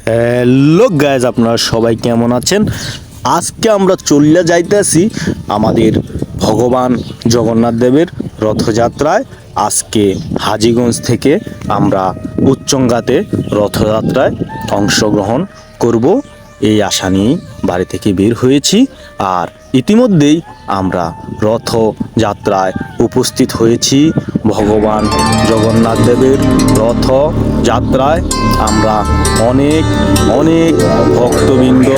Hello guys, আপনারা সবাই কেমন আছেন? আজকে আমরা চলে যাইতেছি আমাদের ভগবান জগন্নাথ দেবের রথযাত্রায়। আজকে হাজীগঞ্জ থেকে আমরা উচ্চঙ্গাতে রথযাত্রায় অংশগ্রহণ করব, এই আশা নিয়েই বাড়ি থেকে বের হয়েছি। আর ইতিমধ্যেই আমরা রথযাত্রায় উপস্থিত হয়েছি। ভগবান জগন্নাথ দেবের রথযাত্রায় আমরা অনেক অনেক ভক্তবৃন্দ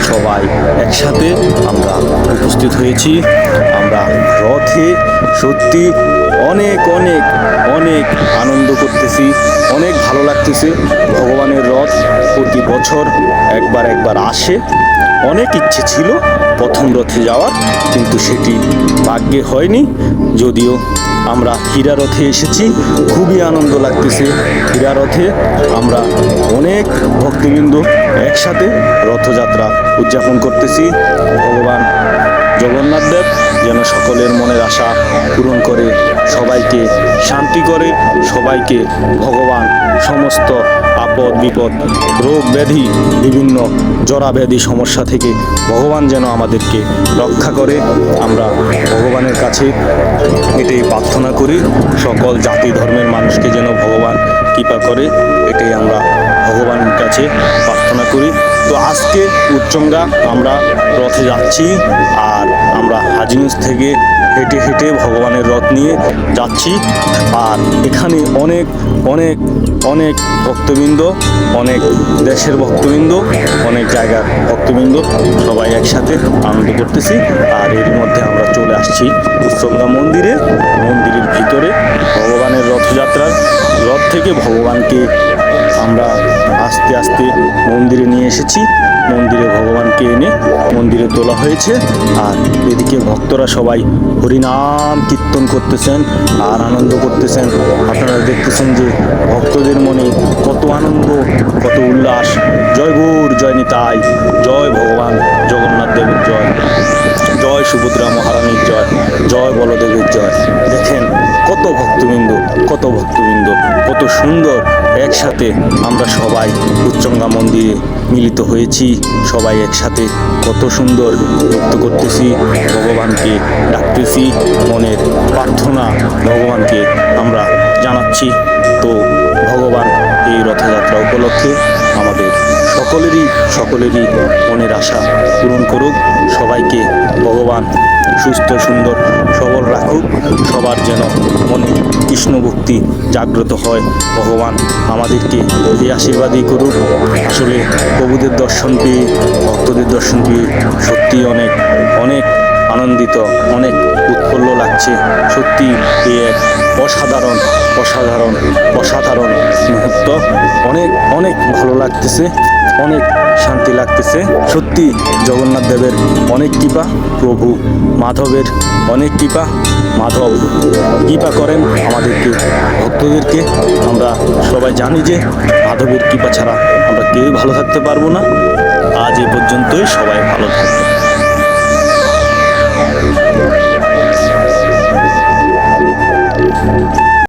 সবাই একসাথে আমরা উপস্থিত হয়েছি। আমরা রথে সত্যি অনেক অনেক অনেক আনন্দ করতেছি, অনেক ভালো লাগতেছে। ভগবানের রথ প্রতি বছর একবার আসে। অনেক ইচ্ছে ছিল প্রথম রথে যাওয়ার, কিন্তু সেটি ভাগ্যে হয়নি। যদিও আমরা হীরা রথে এসেছি, খুবই আনন্দ লাগতেছে। হীরা রথে আমরা অনেক ভক্তবৃন্দ একসাথে রথযাত্রা উদযাপন করতেছি। ভগবান জগন্নাথ দেব যেন সকলের মনের আশা পূরণ করে, সবাইকে শান্তি করে, সবাইকে ভগবান সমস্ত আপদ বিপদ, রোগ ব্যাধি, বিভিন্ন জরা ব্যাধি সমস্যা থেকে ভগবান যেন আমাদেরকে রক্ষা করে। আমরা ভগবানের কাছে এটাই প্রার্থনা করি, সকল জাতি ধর্মের মানুষকে যেন ভগবান কৃপা করে, এটাই আমরা ভগবানের কাছে প্রার্থনা করি। তো আজকে উচ্চঙ্গা আমরা রথে যাচ্ছি, আর আমরা হাজীগঞ্জ থেকে হেঁটে হেঁটে ভগবানের রথ নিয়ে যাচ্ছি। আর এখানে অনেক অনেক অনেক ভক্তবৃন্দ, অনেক দেশের ভক্তবৃন্দ, অনেক জায়গার ভক্তবৃন্দ সবাই একসাথে আনন্দ করতেছি। আর এর মধ্যে আমরা চলে আসছি উচ্চঙ্গা মন্দিরের ভিতরে। ভগবানের রথযাত্রার রথ থেকে ভগবানকে আমরা আস্তে আস্তে মন্দিরে নিয়ে এসেছি। মন্দিরে ভগবানকে এনে মন্দিরে তোলা হয়েছে। আর এদিকে ভক্তরা সবাই হরিনাম কীর্তন করতেছেন আর আনন্দ করতেছেন। আপনারা দেখতেছেন যে ভক্তদের মনে কত আনন্দ, কত উল্লাস। জয় গৌর, জয় নিতাই, জয় ভগবান জগন্নাথ দেবের জয়, জয় সুভদ্রা মহারানীর জয়, জয় বলদেবের জয়। দেখেন কত ভক্তবৃন্দ, কত ভক্তবৃন্দ, কত সুন্দর একসাথে আমরা সবাই উচ্চঙ্গা মন্দিরে মিলিত হয়েছি। সবাই একসাথে কত সুন্দর নৃত্য করতেছি, ভগবানকে ডাকতেছি, মনের প্রার্থনা ভগবানকে আমরা জানাচ্ছি। তো ভগবান এই রথযাত্রা উপলক্ষে আমাদের সকলেরই মনের আশা পূরণ করুক। সবাইকে ভগবান সুস্থ সুন্দর সবল রাখুক। সবার যেন মনে কৃষ্ণ ভক্তি জাগ্রত হয়। ভগবান আমাদেরকে এই আশীর্বাদই করুক। আসলে প্রভুদের দর্শন পেয়ে, ভক্তদের দর্শন পেয়ে সত্যি অনেক অনেক আনন্দিত, অনেক উৎফুল্ল লাগছে। সত্যি এই এক অসাধারণ অসাধারণ অসাধারণ মুহূর্ত। অনেক অনেক ভালো লাগতেছে, অনেক শান্তি লাগতেছে। সত্যি জগন্নাথ দেবের অনেক কৃপা, প্রভু মাধবের অনেক কৃপা। মাধব কৃপা করেন আমাদেরকে, ভক্তদেরকে। আমরা সবাই জানি যে মাধবের কৃপা ছাড়া আমরা কেউই ভালো থাকতে পারবো না। আজ এ পর্যন্তই, সবাই ভালো থাকবেন।